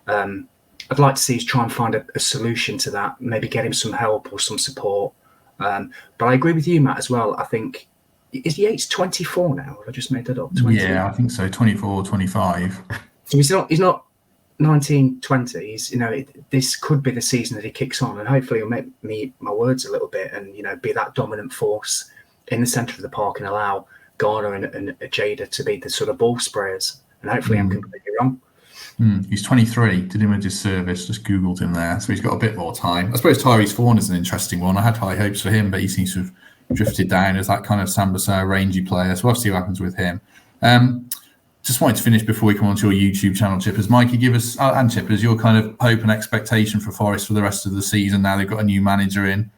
I'd like to see us try and find a solution to that. Maybe get him some help or some support. But I agree with you, Matt, as well. I think is Yates 24 now? Have I just made that up? 20? Yeah, I think so. 24, 25. So he's not 19, 20. This could be the season that he kicks on, and hopefully he'll make me eat my words a little bit, and be that dominant force in the centre of the park and allow Garner and Jada to be the sort of ball sprayers. And hopefully I'm completely wrong. He's 23. Did him a disservice. Just Googled him there, so he's got a bit more time. I suppose Tyrese Vaughan is an interesting one. I had high hopes for him, but he seems to have drifted down as that kind of Sambasa rangy player. So we'll see what happens with him. Just wanted to finish before we come on to your YouTube channel, Chippers. Mikey, give us, and Chippers, your kind of hope and expectation for Forest for the rest of the season. Now they've got a new manager in.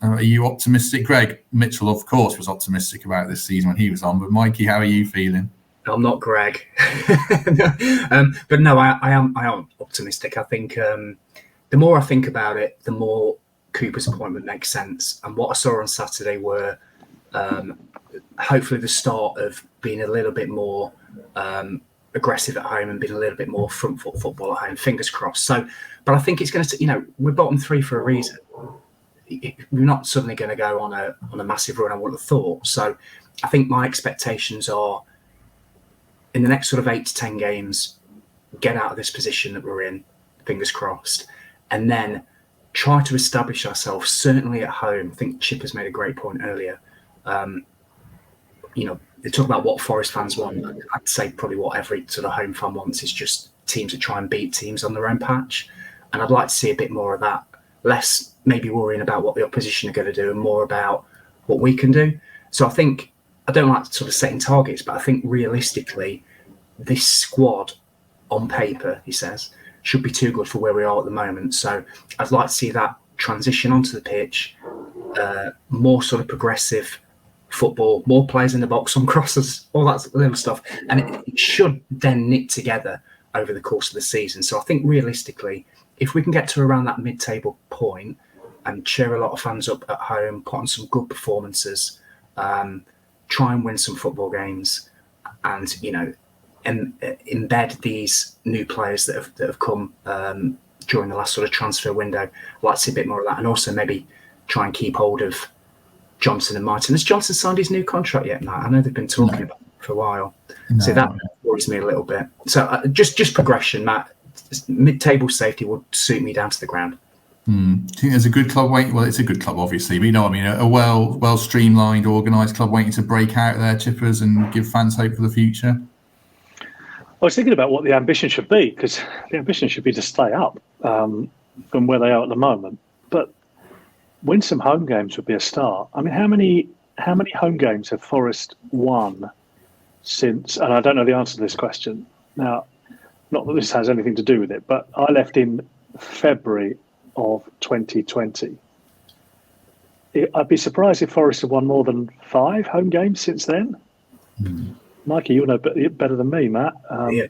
Are you optimistic? Greg Mitchell, of course, was optimistic about this season when he was on. But Mikey, how are you feeling? I'm not Greg, but no, I am optimistic. I think the more I think about it, the more Cooper's appointment makes sense. And what I saw on Saturday were hopefully the start of being a little bit more aggressive at home and being a little bit more front foot football at home. Fingers crossed. So, but I think it's going to, we're bottom 3 for a reason. We're not suddenly going to go on a massive run, I would have thought. So I think my expectations are in the next sort of 8 to 10 games, get out of this position that we're in, fingers crossed, and then try to establish ourselves, certainly at home. I think Chipper's made a great point earlier. They talk about what Forest fans want. I'd say probably what every sort of home fan wants is just teams that try and beat teams on their own patch. And I'd like to see a bit more of that. Less maybe worrying about what the opposition are going to do and more about what we can do. So I think, I don't like sort of setting targets, but I think realistically, this squad on paper, he says, should be too good for where we are at the moment. So I'd like to see that transition onto the pitch, more sort of progressive football, more players in the box on crosses, all that little stuff. And it should then knit together over the course of the season. So I think realistically, if we can get to around that mid-table point and cheer a lot of fans up at home, put on some good performances, try and win some football games, and embed these new players that have come during the last sort of transfer window. I'd like to see a bit more of that, and also maybe try and keep hold of Johnson and Martin. Has Johnson signed his new contract yet, Matt? I know they've been talking about it for a while. No. So that worries me a little bit. So just progression, Matt. Mid-table safety would suit me down to the ground. Do you think there's a good club waiting? Well, it's a good club, obviously, but a well streamlined, organised club waiting to break out there, Chippers, and give fans hope for the future? I was thinking about what the ambition should be, because the ambition should be to stay up from where they are at the moment. But win some home games would be a start. I mean, how many home games have Forest won since? And I don't know the answer to this question. Now, not that this has anything to do with it, but I left in February of 2020. I'd be surprised if Forest have won more than 5 home games since then. Mikey, you'll know better than me, Matt. Yeah.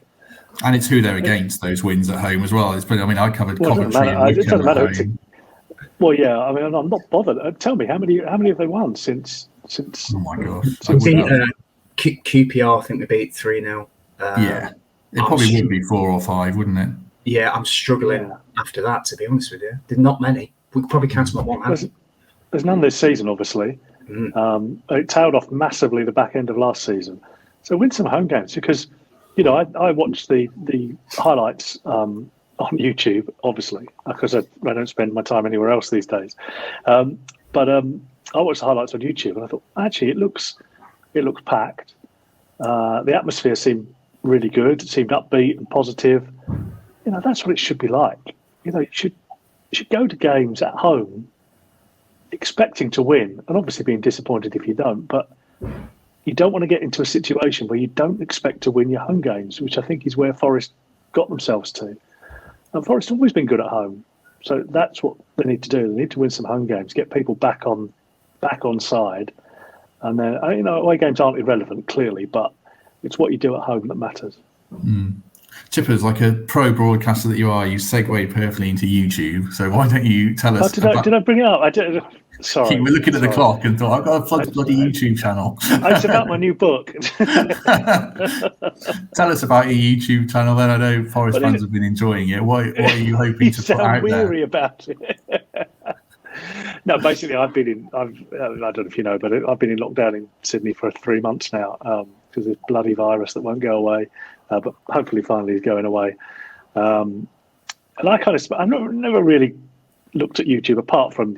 And it's who they're against, those wins at home as well. I covered Coventry. It doesn't matter. Well, yeah. I mean, I'm not bothered. Tell me, how many have they won since? Oh my God! QPR, I think we beat 3-0. Yeah, it probably would be 4 or 5, wouldn't it? Yeah, I'm struggling after that, to be honest with you. There's not many. We could probably count them on one hand. There's none this season, obviously. It tailed off massively the back end of last season. So win some home games, because I watched the highlights on YouTube, obviously, because I don't spend my time anywhere else these days. But I watched the highlights on YouTube, and I thought, actually, it looks packed. The atmosphere seemed really good. It seemed upbeat and positive. That's what it should be like. You should go to games at home expecting to win, and obviously being disappointed if you don't, but you don't want to get into a situation where you don't expect to win your home games, which I think is where Forest got themselves to. And Forest have always been good at home, so that's what they need to do. They need to win some home games, get people back on side, and then away games aren't irrelevant clearly, but it's what you do at home that matters. Chippers, like a pro broadcaster that you are, you segued perfectly into YouTube. So why don't you tell us? Did I bring it up? I did. Sorry. You were looking at the clock and thought, I've got to plug the bloody YouTube channel. It's about my new book. Tell us about your YouTube channel then. I know Forest fans have been enjoying it. What are you hoping to put out there? Weary about it. No, basically, I don't know if you know, but I've been in lockdown in Sydney for 3 months now because of this bloody virus that won't go away, but hopefully finally is going away. And I've never really looked at YouTube apart from,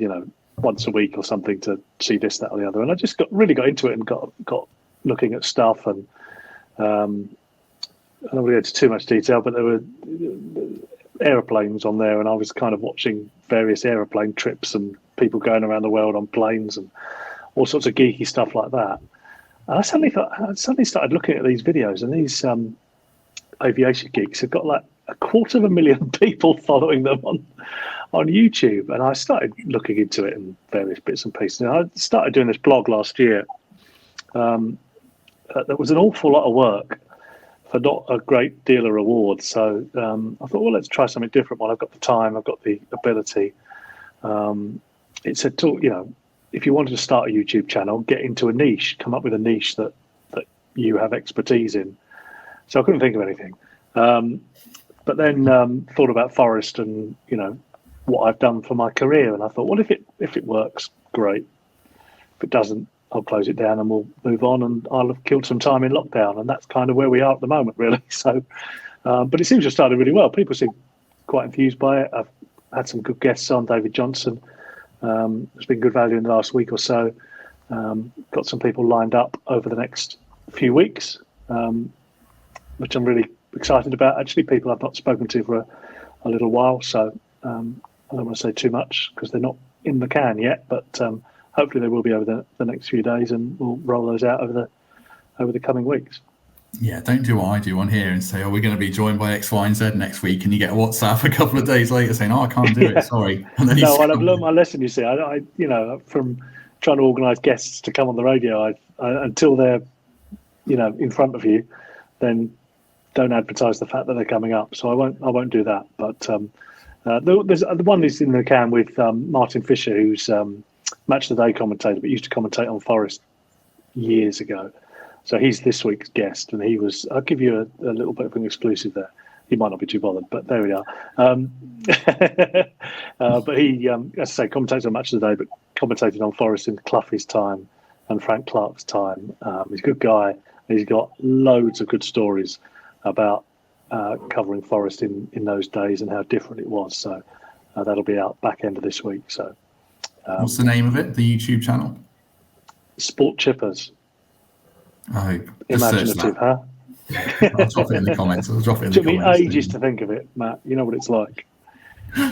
once a week or something to see this, that, or the other. And I just got into it and got looking at stuff. And I don't want to go into too much detail, but there were aeroplanes on there, and I was kind of watching various aeroplane trips and people going around the world on planes and all sorts of geeky stuff like that. And I suddenly started looking at these videos, and these aviation geeks have got like 250,000 people following them on YouTube, and I started looking into it in various bits and pieces. And I started doing this blog last year. There was an awful lot of work for not a great deal of reward. So I thought, well, let's try something different. While I've got the time, I've got the ability. It said, if you wanted to start a YouTube channel, get into a niche, come up with a niche that you have expertise in. So I couldn't think of anything. But then thought about Forest and, what I've done for my career. And I thought, well, if it works, great. If it doesn't, I'll close it down and we'll move on, and I'll have killed some time in lockdown. And that's kind of where we are at the moment, really. So, but it seems to have started really well. People seem quite enthused by it. I've had some good guests on, David Johnson. There's been good value in the last week or so. Got some people lined up over the next few weeks, which I'm really excited about. Actually, people I've not spoken to for a little while. So I don't want to say too much because they're not in the can yet, but hopefully they will be over the next few days, and we'll roll those out over the coming weeks. Yeah, don't do what I do on here and say, we're going to be joined by X, Y, and Z next week, and you get a WhatsApp a couple of days later saying, I can't do it, sorry. And then I've learned my lesson, you see. I from trying to organise guests to come on the radio, until they're, in front of you, then don't advertise the fact that they're coming up. So I won't do that. But there's the one is in the can with Martin Fisher, who's Match of the Day commentator, but used to commentate on Forest years ago. So he's this week's guest, and I'll give you a little bit of an exclusive there. He might not be too bothered, but there we are. But he, as I say, commentates on Match of the Day, but commentated on Forest in Cloughie's time and Frank Clark's time. He's a good guy. He's got loads of good stories about covering Forest in those days and how different it was. So that'll be out back end of this week. So what's the name of it? The YouTube channel? Sport Chippers. Oh, imaginative, huh? I'll drop it in the comments. It took me ages to think of it, Matt. You know what it's like.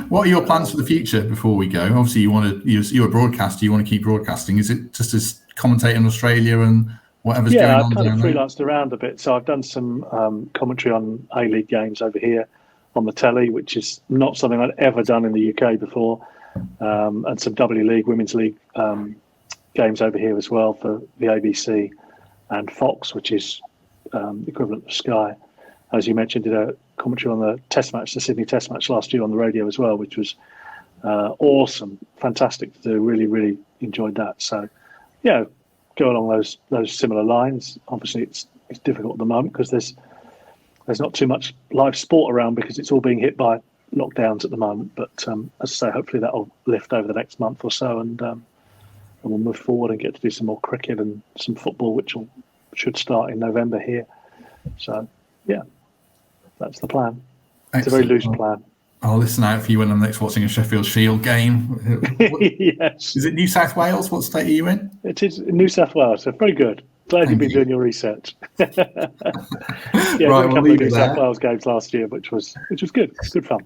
What are your plans for the future before we go? Obviously, you're a broadcaster. You want to keep broadcasting. Is it just as commentating in Australia and whatever's going on? Yeah, I've kind of freelanced around a bit. So I've done some commentary on A-League games over here on the telly, which is not something I'd ever done in the UK before, and some W League, Women's League games over here as well for the ABC and Fox, which is the equivalent of Sky. As you mentioned, did a commentary on the Sydney Test match last year on the radio as well, which was awesome, fantastic to do. Really, really enjoyed that. So, yeah, go along those similar lines. Obviously, it's difficult at the moment because there's not too much live sport around because it's all being hit by lockdowns at the moment. But as I say, hopefully that'll lift over the next month or so, and we'll move forward and get to do some more cricket and some football, which should start in November here. So, yeah, that's the plan. Excellent. It's a very loose plan. I'll listen out for you when I'm next watching a Sheffield Shield game. Yes. Is it New South Wales? What state are you in? It is New South Wales. So very good. Glad you've been doing your research. Yeah, right, a couple of New South Wales games last year, which was good. Good fun.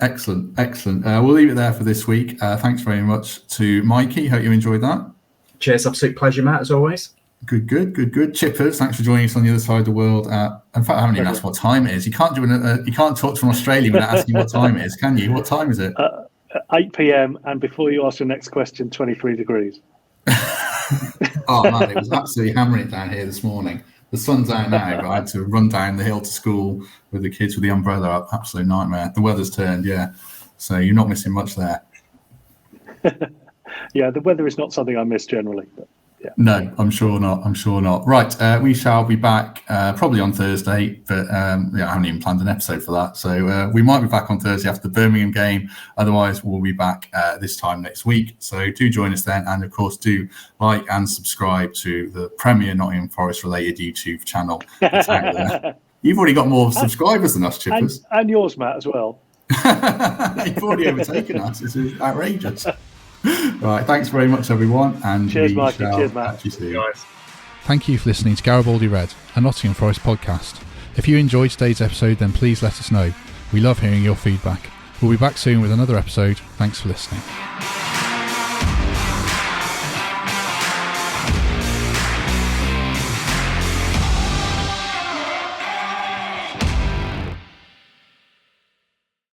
Excellent. We'll leave it there for this week. Thanks very much to Mikey. Hope you enjoyed that. Cheers, absolute pleasure, Matt, as always. Good. Chippers, thanks for joining us on the other side of the world. In fact, I haven't even asked what time it is. You can't you can't talk from Australia without asking what time it is, can you? What time is it? 8 p.m. and before you ask your next question, 23 degrees. Oh man, it was absolutely hammering it down here this morning. The sun's out now, but I had to run down the hill to school with the kids with the umbrella up. Absolute nightmare. The weather's turned, yeah. So you're not missing much there. Yeah, the weather is not something I miss generally. But yeah. No, I'm sure not. Right, we shall be back probably on Thursday, but I haven't even planned an episode for that. So we might be back on Thursday after the Birmingham game. Otherwise, we'll be back this time next week. So do join us then. And of course, do like and subscribe to the Premier Nottingham Forest related YouTube channel. You've already got more subscribers than us, Chippers. And yours, Matt, as well. You've already overtaken us. It's outrageous. Right, thanks very much, everyone. And cheers, Mikey. Cheers, Matt. Thank you for listening to Garibaldi Red, a Nottingham Forest podcast. If you enjoyed today's episode, then please let us know. We love hearing your feedback. We'll be back soon with another episode. Thanks for listening.